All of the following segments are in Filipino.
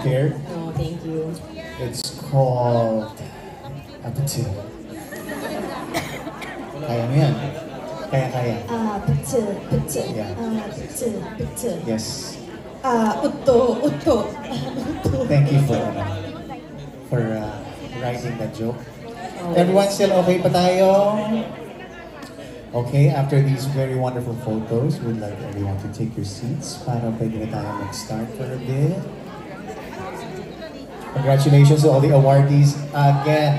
Here, No, thank you. it's called Appetit. Kaya mo yan? Kaya. Pizza. Yeah. Pizza. Yes. Utto. Thank you for writing that joke. Everyone still okay pa tayo? Okay, after these very wonderful photos, we'd like everyone to take your seats para pwede na tayo mag-start for a bit. Congratulations to all the awardees again.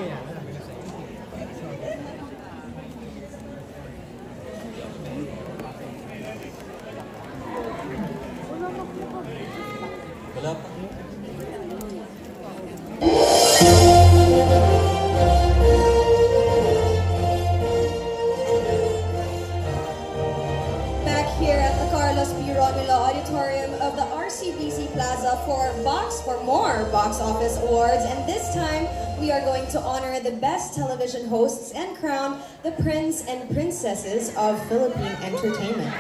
Wala pa. Back here at the Carlos P. Romulo Auditorium of the RCBC Plaza for more box office awards, and this time we are going to honor the best television hosts and crown the prince and princesses of Philippine entertainment.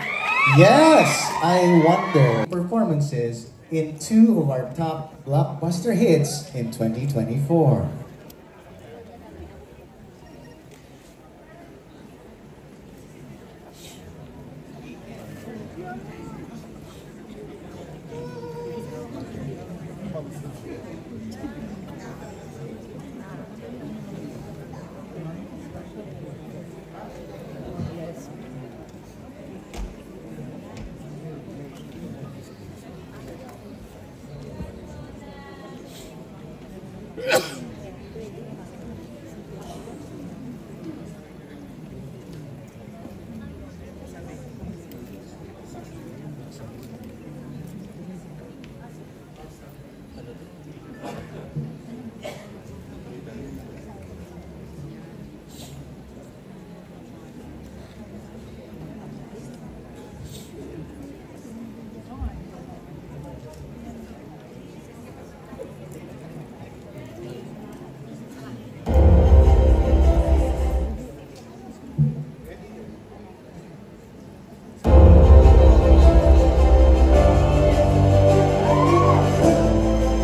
Yes, I wonder performances in two of our top blockbuster hits in 2024.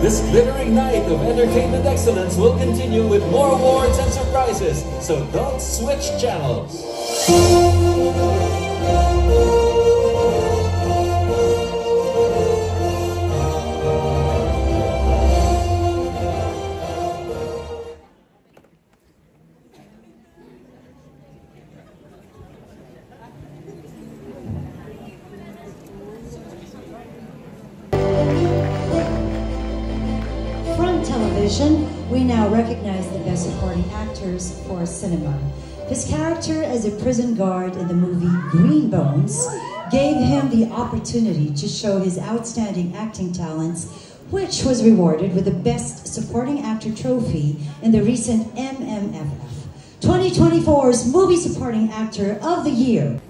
This glittering night of entertainment excellence will continue with more awards and surprises, so don't switch channels. Television, we now recognize the best supporting actors for cinema. His character as a prison guard in the movie Green Bones gave him the opportunity to show his outstanding acting talents, which was rewarded with the Best Supporting Actor trophy in the recent MMFF 2024's Movie Supporting Actor of the Year.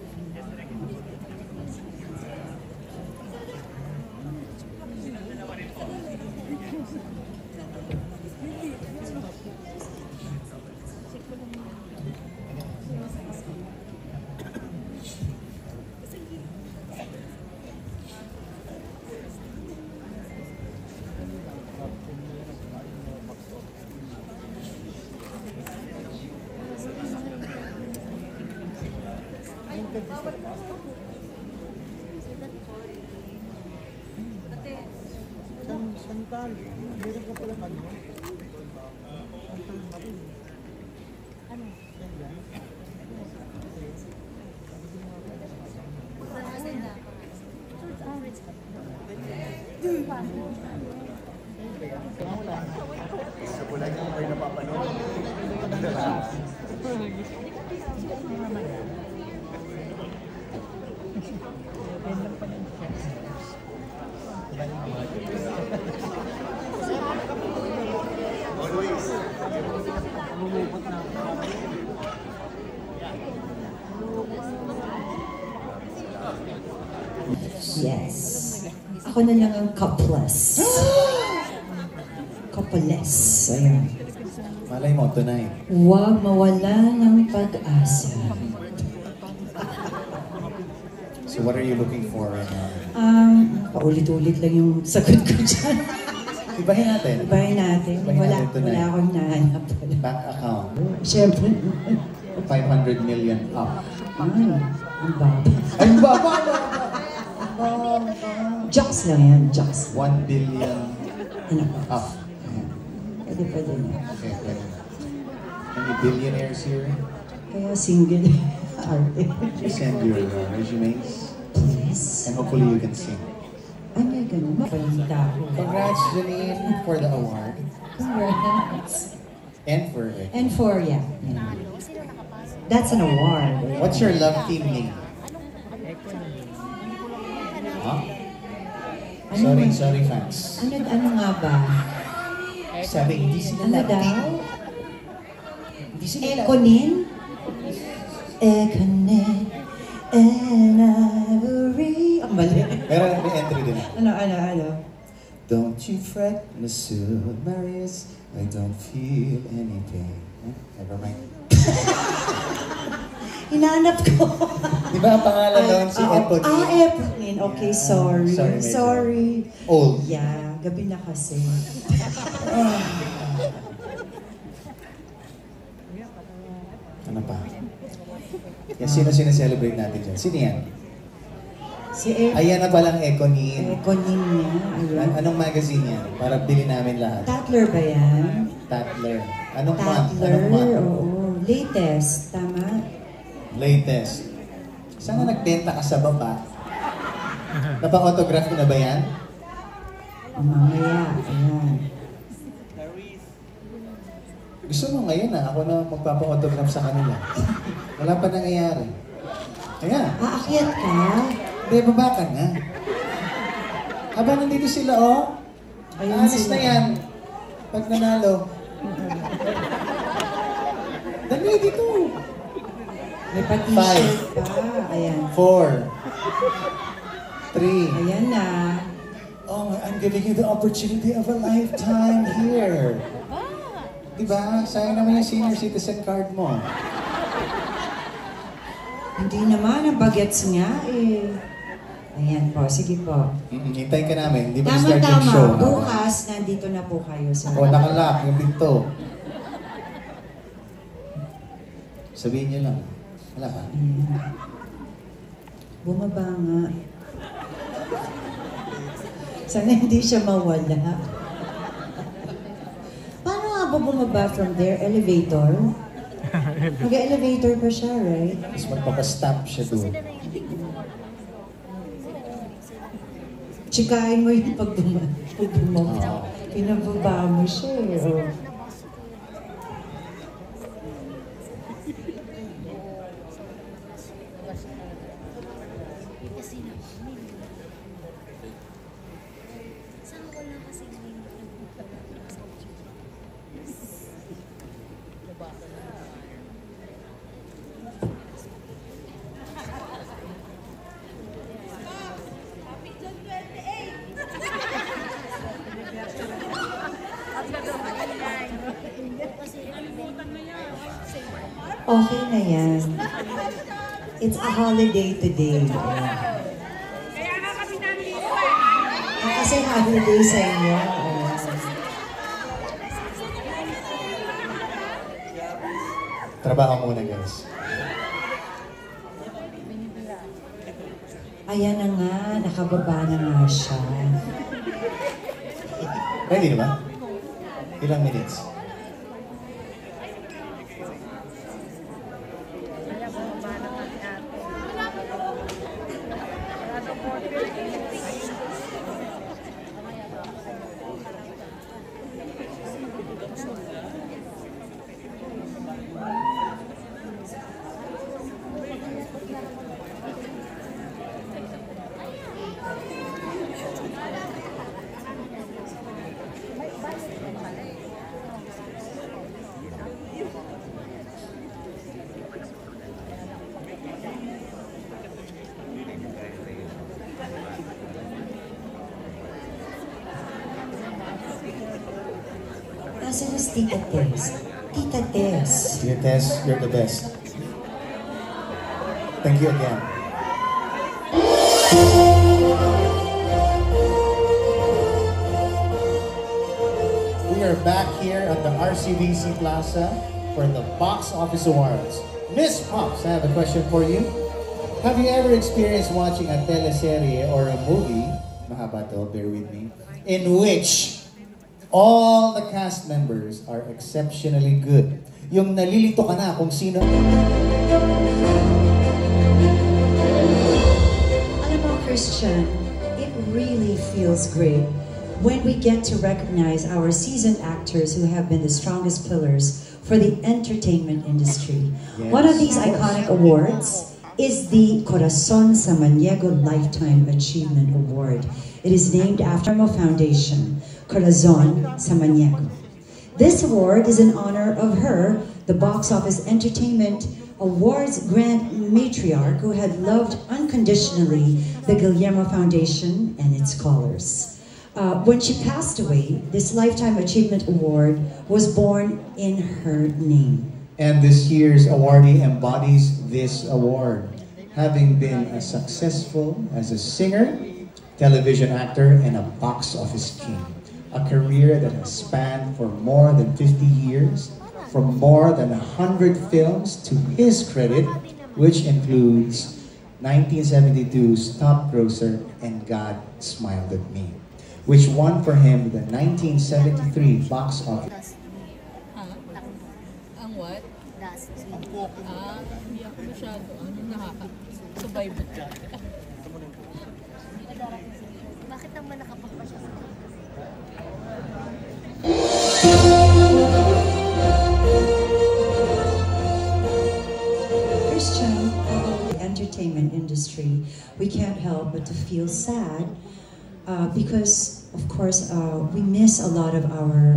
Yes. Ako na lang ang cupless. Cupless. Ayan. Malay mo, tonight. Huwag mawala ng pag-asa. So what are you looking for right now? Paulit-ulit lang yung sagot ko dyan. Ibahin natin. Ibahin natin. Wala akong nahanap. Bank account. Siyempre. 500 million up. Ang baba. Ay, baba! Jokes lang yan, jokes. 1 billion Ano pa? up. Pwede na. Okay, pwede na. Any billionaires here? Kaya single. You send your resumes. Please. And hopefully you can sing. Ay, may ganun. Mapalita ako. Congrats, Janine, for the award. Congrats. And for it. And for, yeah. That's an award. What's your love team name? Huh? Sorry fans. Ano nga ba? Sabi, hindi sila Ano love daw? team. Hindi sila love team. Ekonin? Ekonin and ivory. Ang mali. Meron may entry din. Ano? Don't you fret, Monsieur Marius. I don't feel any pain. Never mind. Hinanap ko. Di ba ang pangalan doon si Eponine? Eponine. Okay, sorry. Sorry. Old. Yeah, gabi na kasi. Ano pa? Yan, sino celebrate natin dyan? Sino yan? Si Eponine. Ayan na palang Econine. Eponine niya. Ayun. Anong magazine yan? Para bilhin namin lahat. Tatler ba yan? Tatler. Anong month? Tatler, Anong month? oo. Latest, tama? Latest. Saan na nagbenta ka sa baba? Napa-autograph mo na ba yan? Mamaya, ayan. Gusto mo ngayon ako na magpapa-autograph sa kanila. Wala pa nangyayari. Ayan. Aakyat ka? Hindi, baba ka na. Habang nandito sila, Ayun alis sila. na yan. Pag nanalo. Dali dito. May pa-t-shirt pa. Ayan. 4, 3. Ayan na. Oh, I'm giving you the opportunity of a lifetime here. Diba? Sayang naman yung senior citizen card mo. Hindi naman, ang bagets nga eh. Ayan po, sige po. Hintay ka namin. Di ba start yung Tama-tama, show? bukas nandito na po kayo sa... Nakalock yung pinto. Sabihin niyo lang. Wala pa. Ayan. Bumaba nga. Sana hindi siya mawala. Paano nga ba bumaba from there? Elevator? Mag-elevator pa siya, right? Tapos magpapastamp siya doon. Chikain mo yung pag bumaba. Pinababa mo siya eh. Oh. Okay na yan. It's a holiday today. Kasi holiday sa inyo. Trabaho muna, guys. Ayan na nga, nakababa na nga siya. Ready na ba? Ilang minutes? Nasaan na si Tita Tess? Tita Tess. Dear Tess, you're the best. Thank you again. We are back here at the RCBC Plaza for the Box Office Awards. Miss Pops, I have a question for you. Have you ever experienced watching a teleserye or a movie, mahaba to, bear with me, in which all the cast members are exceptionally good? Yung nalilito ka na kung sino. Alam mo, Christian, it really feels great when we get to recognize our seasoned actors who have been the strongest pillars for the entertainment industry. Yes. One of these iconic awards is the Corazon Samaniego Lifetime Achievement Award. It is named after the Foundation, Corazon Samaniego. This award is in honor of her, the Box Office Entertainment Awards Grand Matriarch who had loved unconditionally the Guillermo Foundation and its scholars. When she passed away, this Lifetime Achievement Award was born in her name. And this year's awardee embodies this award, having been as successful as a singer, television actor, and a box office king. A career that has spanned for more than 50 years, from more than 100 films to his credit, which includes 1972's Top Grosser and God Smiled at Me, which won for him the 1973 box office. Ang what? Hindi ako masyado. Nakaka-survive ka. Bakit naman nakapagpa siya sa Christian, of the entertainment industry, we can't help but to feel sad because, of course, we miss a lot of our